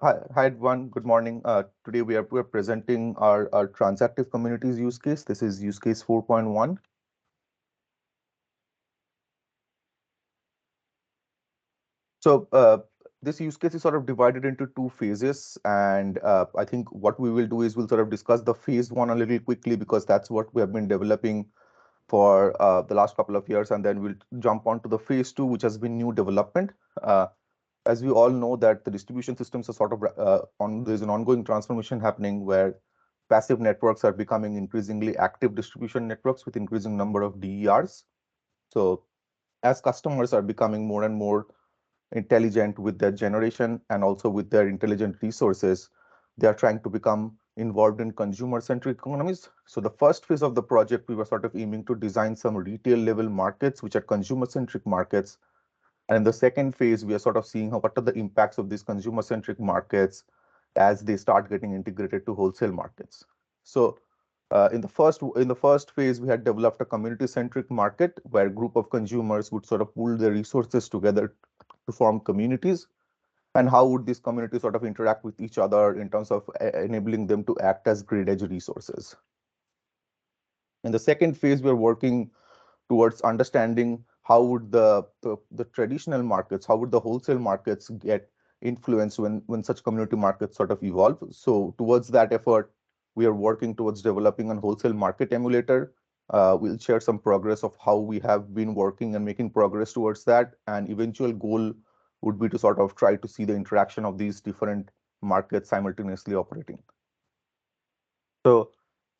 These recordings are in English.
Hi everyone. Good morning. Today we're presenting our transactive communities use case. This is use case 4.1. So this use case is sort of divided into two phases, and I think what we will do is we'll sort of discuss the phase one a little quickly because that's what we have been developing for the last couple of years, and then we'll jump on to the phase two, which has been new development. As we all know that the distribution systems are sort of there's an ongoing transformation happening where passive networks are becoming increasingly active distribution networks with increasing number of DERs. So as customers are becoming more and more intelligent with their generation and also with their intelligent resources, they are trying to become involved in consumer-centric economies. So the first phase of the project, we were sort of aiming to design some retail level markets, which are consumer-centric markets. And in the second phase, we are sort of seeing what are the impacts of these consumer-centric markets as they start getting integrated to wholesale markets. So in the first phase, we had developed a community-centric market where a group of consumers would sort of pool their resources together to form communities. And how would these communities sort of interact with each other in terms of enabling them to act as grid edge resources? In the second phase, we're working towards understanding how would the traditional markets, how would the wholesale markets get influenced when such community markets sort of evolve. So towards that effort, we are working towards developing a wholesale market emulator. We'll share some progress of how we have been working and making progress towards that. And eventual goal would be to sort of try to see the interaction of these different markets simultaneously operating. So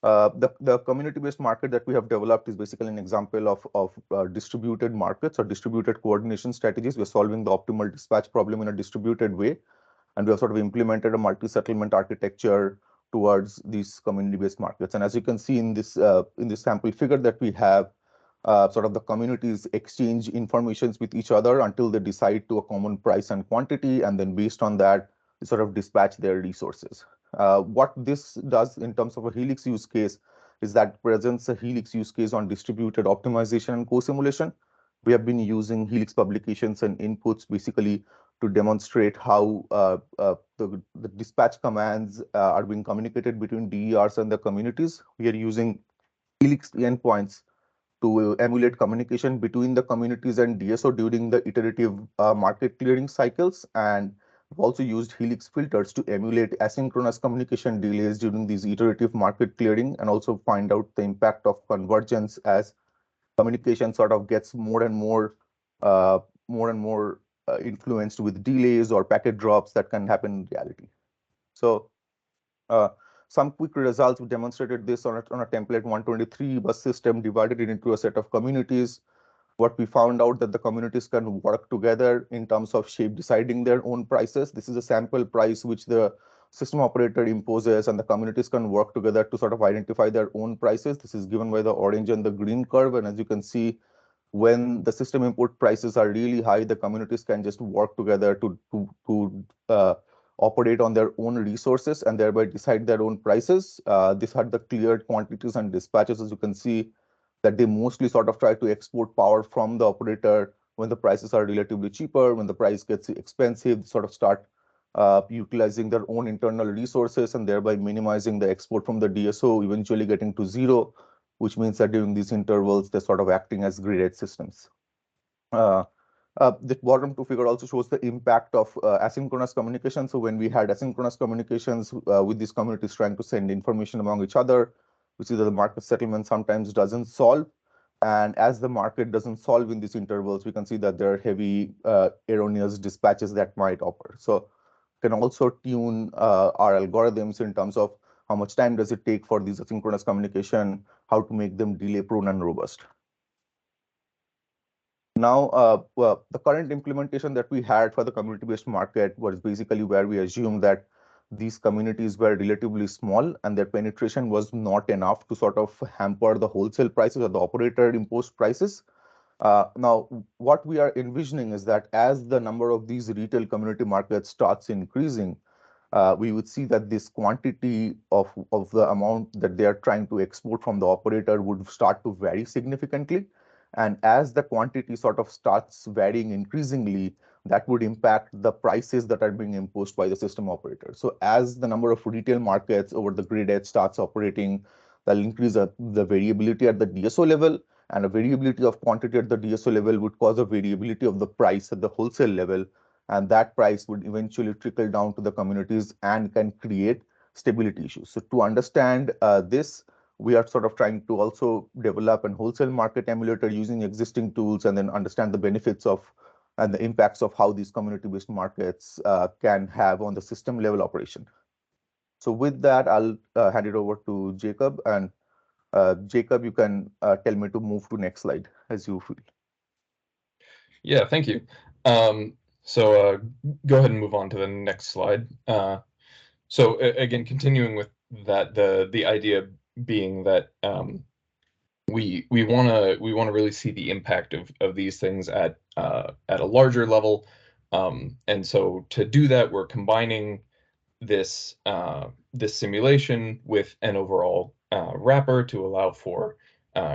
the community-based market that we have developed is basically an example of distributed markets or distributed coordination strategies. We're solving the optimal dispatch problem in a distributed way, and we have sort of implemented a multi-settlement architecture towards these community-based markets. And as you can see in this sample figure that we have, sort of the communities exchange informations with each other until they decide to a common price and quantity, and then based on that, they sort of dispatch their resources. What this does in terms of a Helix use case is that presents a Helix use case on distributed optimization and co-simulation. We have been using Helix publications and inputs basically to demonstrate how the dispatch commands are being communicated between DERs and the communities. We are using Helix endpoints to emulate communication between the communities and DSO during the iterative market clearing cycles. And we've also used Helix filters to emulate asynchronous communication delays during these iterative market clearing and also find out the impact of convergence as communication sort of gets more and more influenced with delays or packet drops that can happen in reality. So uh, some quick results. We demonstrated this on a template 123 bus system, divided it into a set of communities. What we found out that the communities can work together in terms of deciding their own prices. This is a sample price which the system operator imposes, and the communities can work together to sort of identify their own prices. This is given by the orange and the green curve. And as you can see, when the system input prices are really high, the communities can just work together to operate on their own resources and thereby decide their own prices. This had the cleared quantities and dispatches. As you can see, that they mostly sort of try to export power from the operator when the prices are relatively cheaper. When the price gets expensive, they sort of start utilizing their own internal resources and thereby minimizing the export from the DSO, eventually getting to zero, which means that during these intervals, they're sort of acting as grid edge systems. The bottom two figure also shows the impact of asynchronous communication. So when we had asynchronous communications with these communities trying to send information among each other, which is that the market settlement sometimes doesn't solve. And as the market doesn't solve in these intervals, we can see that there are heavy erroneous dispatches that might occur. So can also tune our algorithms in terms of how much time does it take for these asynchronous communication, how to make them delay prone and robust. Now, the current implementation that we had for the community-based market was basically where we assumed that these communities were relatively small and their penetration was not enough to sort of hamper the wholesale prices or the operator imposed prices. Now, what we are envisioning is that as the number of these retail community markets starts increasing, we would see that this quantity of the amount that they are trying to export from the operator would start to vary significantly. And as the quantity sort of starts varying increasingly, that would impact the prices that are being imposed by the system operator. So as the number of retail markets over the grid edge starts operating, that'll increase the variability at the DSO level, and a variability of quantity at the DSO level would cause a variability of the price at the wholesale level, and that price would eventually trickle down to the communities and can create stability issues. So to understand this, we are sort of trying to also develop an wholesale market emulator using existing tools, and then understand the benefits of and the impacts of how these community-based markets can have on the system level operation. So with that, I'll hand it over to Jacob. And Jacob, you can tell me to move to next slide as you feel. Yeah, thank you. So go ahead and move on to the next slide. So again, continuing with that, the idea being that we want to really see the impact of these things at a larger level, and so to do that, we're combining this this simulation with an overall wrapper to allow for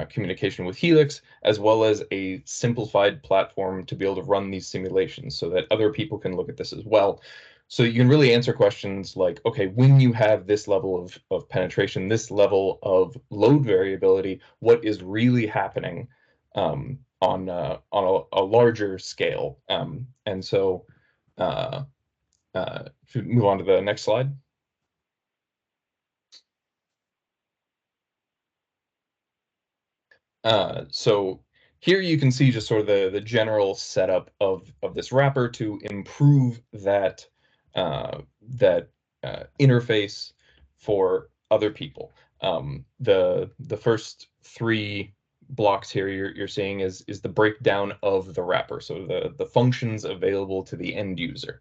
communication with Helix, as well as a simplified platform to be able to run these simulations so that other people can look at this as well. So you can really answer questions like, okay, when you have this level of penetration, this level of load variability, what is really happening on a larger scale? And so if we move on to the next slide. So here you can see just sort of the general setup of this wrapper to improve that interface for other people. The first three blocks here you're seeing is the breakdown of the wrapper, so the functions available to the end user.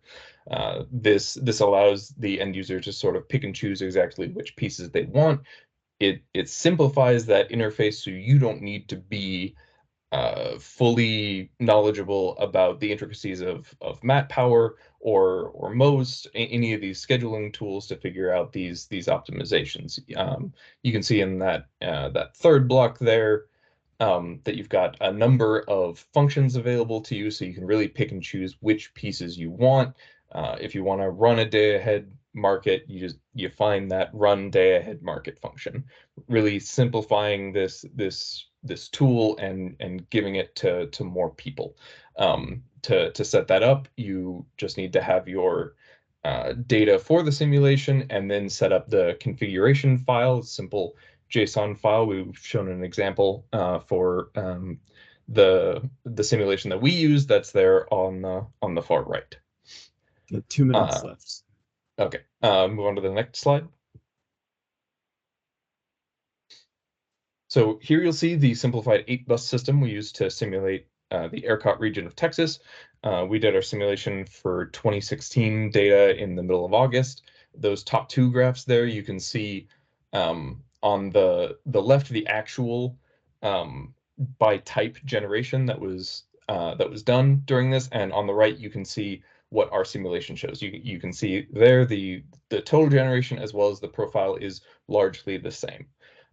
This allows the end user to sort of pick and choose exactly which pieces they want. It simplifies that interface, so you don't need to be fully knowledgeable about the intricacies of mat power or most any of these scheduling tools to figure out these optimizations. You can see in that that third block there that you've got a number of functions available to you, so you can really pick and choose which pieces you want. If you want to run a day ahead market, you find that run day ahead market function, really simplifying this tool and giving it to more people. To set that up, you just need to have your data for the simulation and then set up the configuration file, simple JSON file. We've shown an example for the simulation that we use. That's there on the far right. 2 minutes left. Okay, move on to the next slide. So here you'll see the simplified 8-bus system we use to simulate the ERCOT region of Texas. We did our simulation for 2016 data in the middle of August. Those top two graphs there, you can see on the left the actual by type generation that was done during this, and on the right you can see what our simulation shows. You can see there the total generation as well as the profile is largely the same.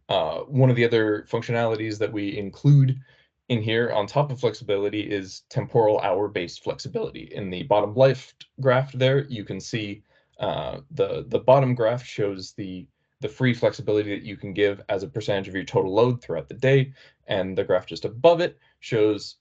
One of the other functionalities that we include in here on top of flexibility is temporal hour-based flexibility. In the bottom left graph there, you can see the bottom graph shows the free flexibility that you can give as a percentage of your total load throughout the day, and the graph just above it shows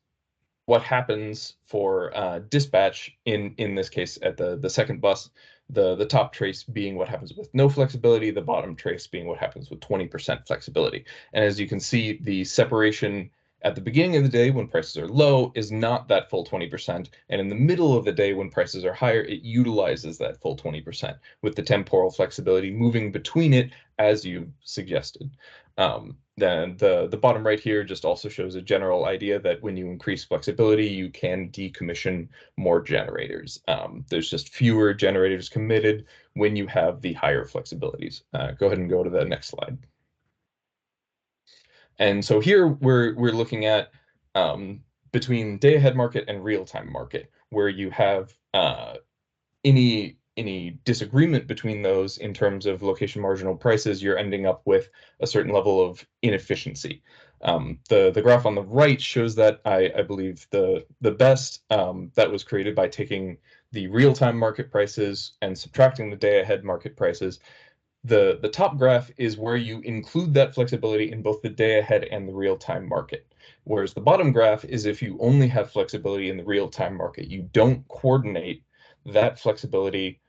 what happens for dispatch in this case at the second bus, the top trace being what happens with no flexibility, the bottom trace being what happens with 20% flexibility. And as you can see, the separation at the beginning of the day when prices are low is not that full 20%, and in the middle of the day when prices are higher, it utilizes that full 20%, with the temporal flexibility moving between it as you suggested. Then the bottom right here just also shows a general idea that when you increase flexibility, you can decommission more generators. There's just fewer generators committed when you have the higher flexibilities. Go ahead and go to the next slide. And so here we're looking at between day ahead market and real time market, where you have any disagreement between those in terms of location marginal prices, you're ending up with a certain level of inefficiency. The graph on the right shows that I believe the best that was created by taking the real-time market prices and subtracting the day-ahead market prices. The top graph is where you include that flexibility in both the day-ahead and the real-time market. Whereas the bottom graph is if you only have flexibility in the real-time market. You don't coordinate that flexibility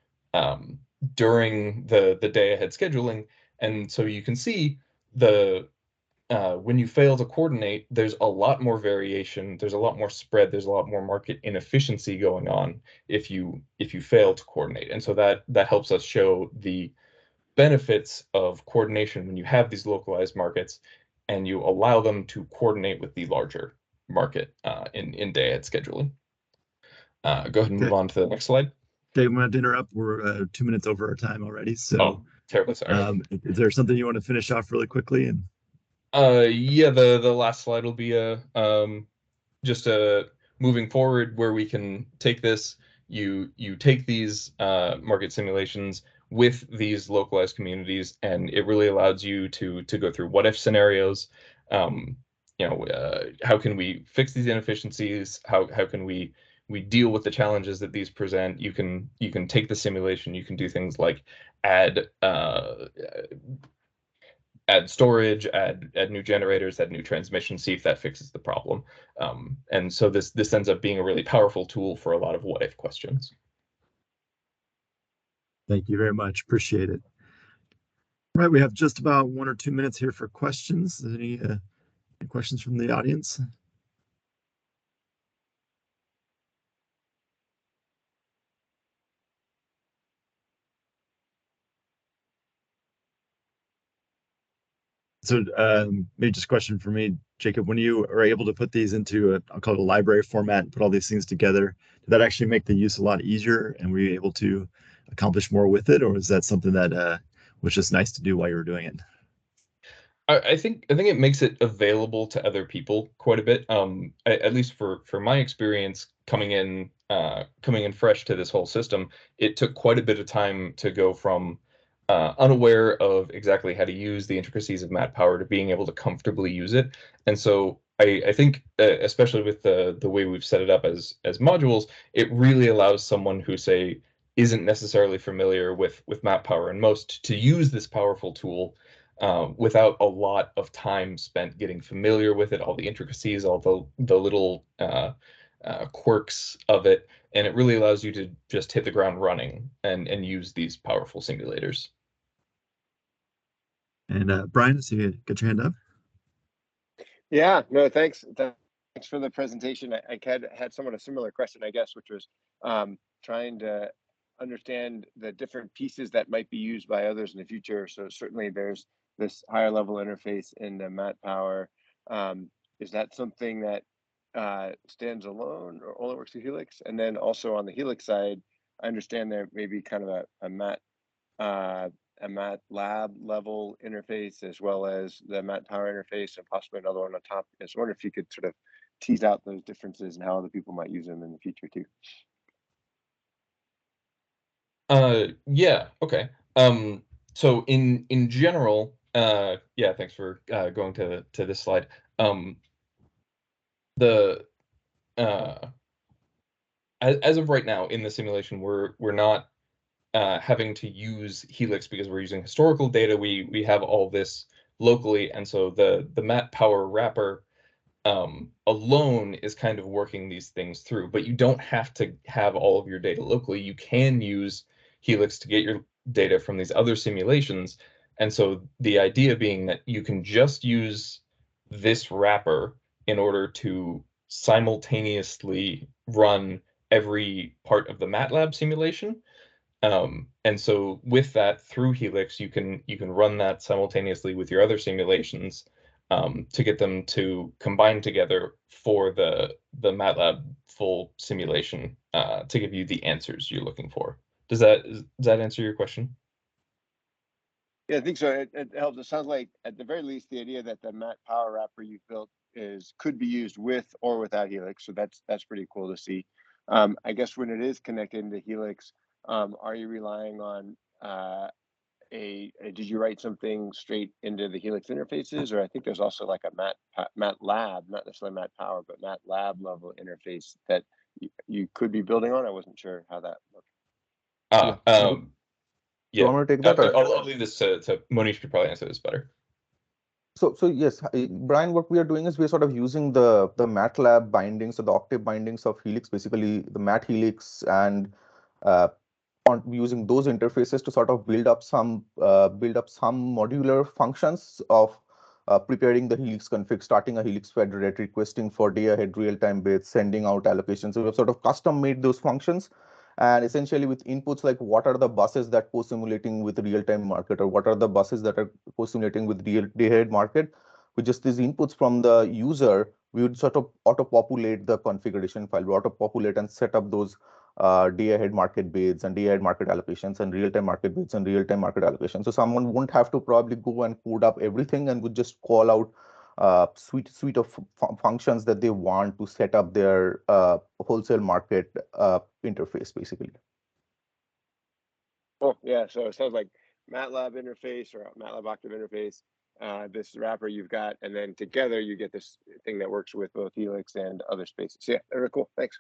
during the day-ahead scheduling. And so you can see the when you fail to coordinate, there's a lot more variation, there's a lot more spread, there's a lot more market inefficiency going on if you fail to coordinate. And so that helps us show the benefits of coordination when you have these localized markets and you allow them to coordinate with the larger market in day-ahead scheduling. Go ahead and move on to the next slide. Dave, I'm going to interrupt. We're 2 minutes over our time already. So, terribly sorry. Is there something you want to finish off really quickly? And yeah, the last slide will be just moving forward where we can take this. You take these market simulations with these localized communities, and it really allows you to go through what if scenarios. How can we fix these inefficiencies? How can we deal with the challenges that these present? You can take the simulation. You can do things like add storage, add new generators, add new transmission, see if that fixes the problem. And so this ends up being a really powerful tool for a lot of what if questions. Thank you very much. Appreciate it. All right, we have just about 1 or 2 minutes here for questions. Any questions from the audience? So maybe just a question for me, Jacob, when you are able to put these into I'll call it a library format and put all these things together, did that actually make the use a lot easier and were you able to accomplish more with it? Or is that something that was just nice to do while you were doing it? I think it makes it available to other people quite a bit. At least for my experience coming in fresh to this whole system, it took quite a bit of time to go from unaware of exactly how to use the intricacies of Matt Power to being able to comfortably use it. And so I think especially with the way we've set it up as modules, it really allows someone who say isn't necessarily familiar with Matt Power and most to use this powerful tool without a lot of time spent getting familiar with it, all the intricacies, all the little quirks of it, and it really allows you to just hit the ground running and use these powerful simulators. And Brian, I see you got your hand up. Yeah, no, thanks for the presentation. I had somewhat a similar question, I guess, which was trying to understand the different pieces that might be used by others in the future. So certainly there's this higher level interface in the Matt Power. Is that something that stands alone or only works with Helix? And then also on the Helix side, I understand there may be kind of a Matt lab level interface as well as the Matt Power interface and possibly another one on top. I was wondering if you could sort of tease out those differences and how other people might use them in the future too. Yeah, okay. So in general, yeah, thanks for going to this slide. The as of right now in the simulation, we're not having to use Helix because we're using historical data. We have all this locally, and so the Matt Power wrapper alone is kind of working these things through. But you don't have to have all of your data locally. You can use Helix to get your data from these other simulations. And so the idea being that you can just use this wrapper in order to simultaneously run every part of the MATLAB simulation. And so with that, through Helix, you can run that simultaneously with your other simulations to get them to combine together for the MATLAB full simulation to give you the answers you're looking for. Does that answer your question? Yeah, I think so. It helps. It sounds like at the very least, the idea that the Matt Power wrapper you've built could be used with or without Helix. So that's pretty cool to see. I guess when it is connected into Helix, are you relying on did you write something straight into the Helix interfaces, or I think there's also like a MATLAB, not necessarily MATLAB, but MATLAB level interface that you could be building on? I wasn't sure how that looked. Yeah. So Yeah, I'm going to take that. I'll leave this to Monish could probably answer this better. So yes, Brian, what we are doing is we're sort of using the MATLAB bindings or the Octave bindings of Helix, basically the Mat Helix, and on using those interfaces to sort of build up some modular functions of preparing the Helix config, starting a Helix federate, requesting for day ahead real-time bits, sending out allocations. So we've sort of custom made those functions, and essentially with inputs like what are the buses that co-simulating with real-time market, or what are the buses that are co-simulating with real day-ahead market. With just these inputs from the user, we would sort of auto-populate the configuration file, we auto-populate and set up those day-ahead market bids and day-ahead market allocations and real-time market bids and real-time market allocations. So someone won't have to probably go and code up everything and would just call out suite of functions that they want to set up their wholesale market interface, basically. Oh, yeah. So it sounds like MATLAB interface or MATLAB Octave interface, this wrapper you've got, and then together you get this thing that works with both Helix and other spaces. Yeah, very cool. Thanks.